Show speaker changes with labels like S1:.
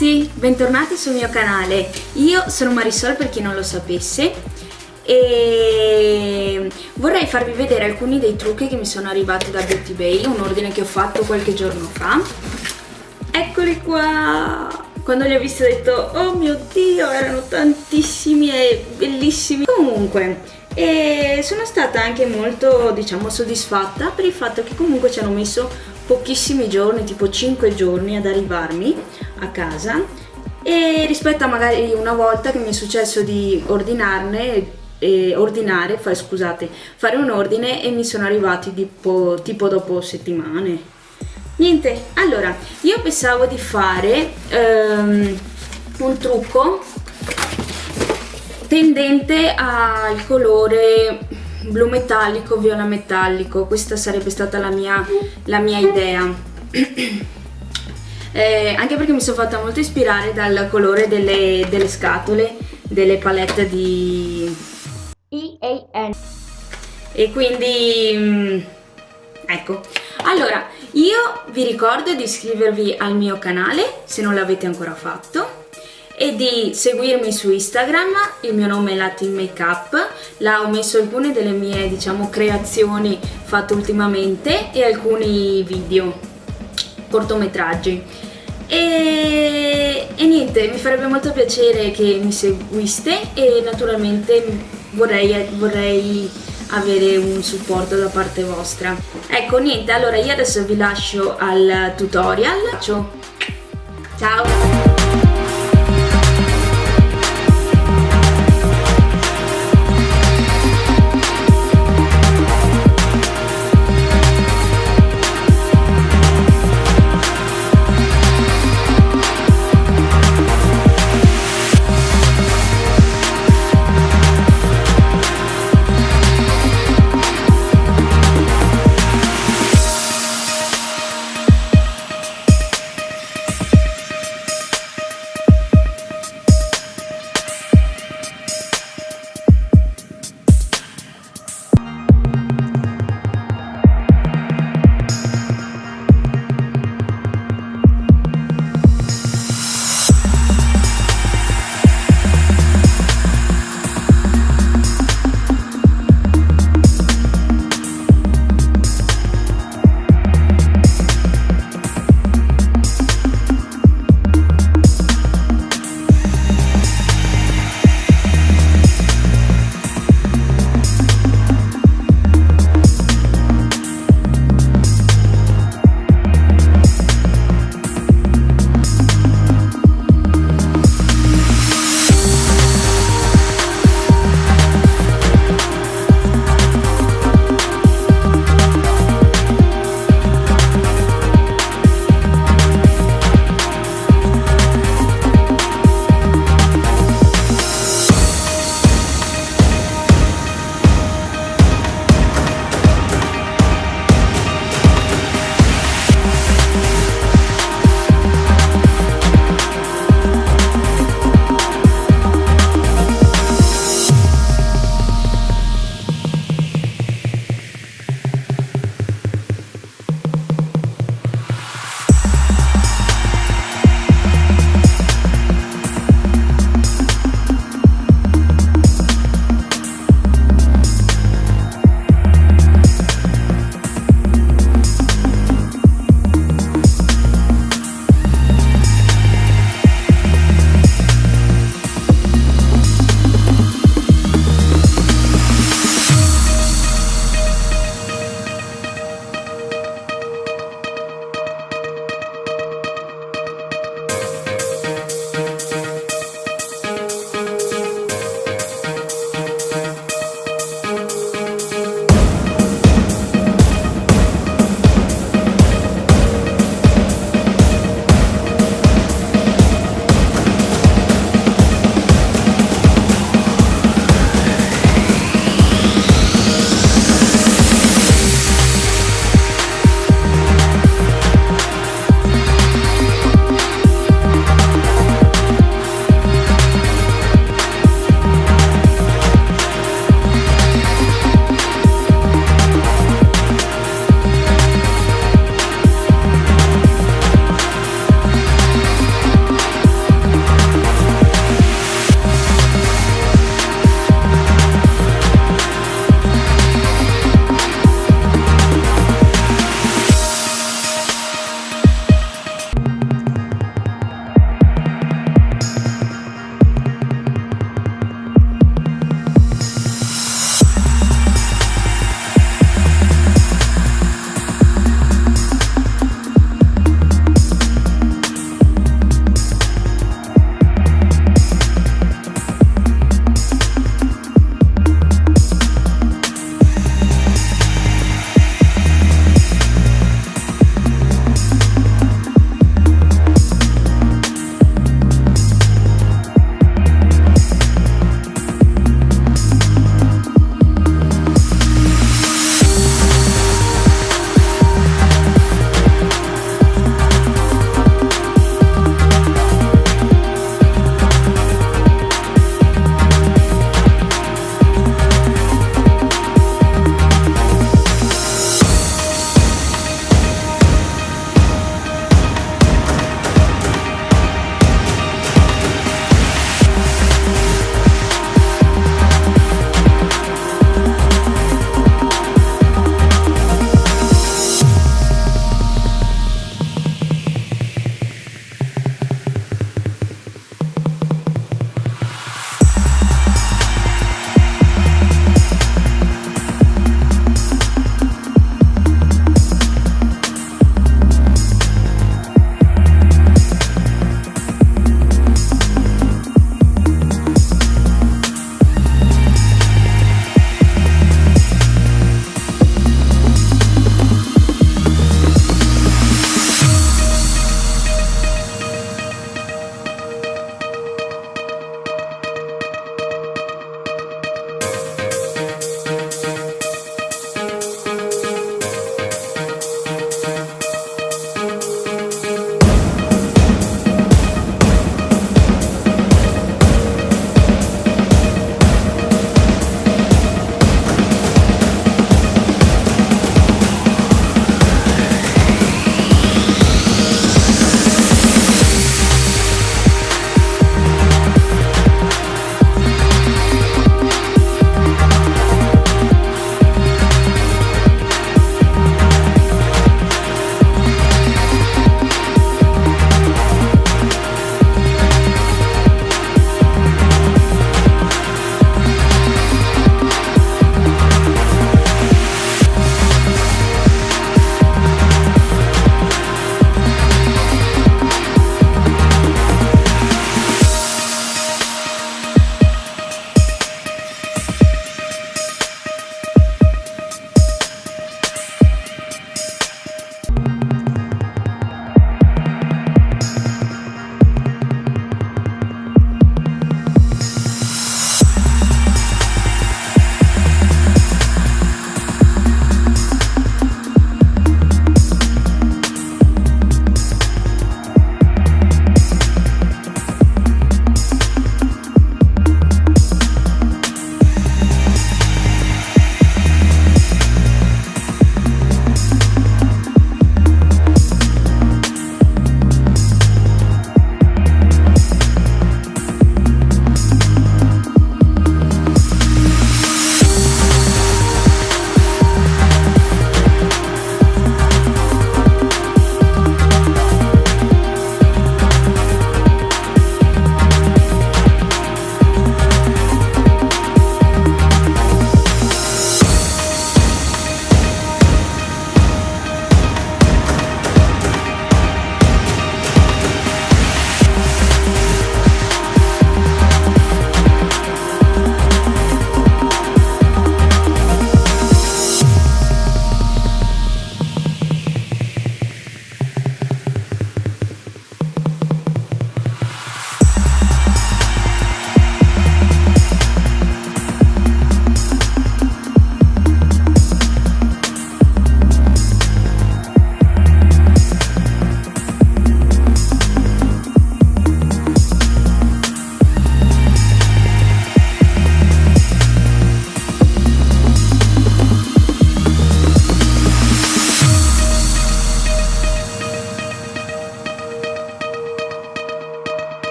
S1: ragazzi, bentornati sul mio canale. Io sono Marisol, per chi non lo sapesse, e vorrei farvi vedere alcuni dei trucchi che mi sono arrivati da Beautybay, un ordine che ho fatto qualche giorno fa. Eccoli qua! Quando li ho visti ho detto oh mio Dio, erano tantissimi e bellissimi. Comunque, sono stata anche molto, diciamo, soddisfatta per il fatto che comunque ci hanno messo pochissimi giorni, tipo 5 giorni ad arrivarmi a casa, e rispetto a magari una volta che mi è successo di fare un ordine e mi sono arrivati tipo dopo settimane. Niente, allora io pensavo di fare un trucco tendente al colore blu metallico, viola metallico. Questa sarebbe stata la mia idea. Anche perché mi sono fatta molto ispirare dal colore delle scatole, delle palette di EYN, e quindi ecco. Allora, io vi ricordo di iscrivervi al mio canale se non l'avete ancora fatto, e di seguirmi su Instagram. Il mio nome è Latin Makeup. Là ho messo alcune delle mie, diciamo, creazioni fatte ultimamente e alcuni video, cortometraggi. E niente, mi farebbe molto piacere che mi seguiste, e naturalmente vorrei avere un supporto da parte vostra. Ecco, niente, allora io adesso vi lascio al tutorial. Ciao!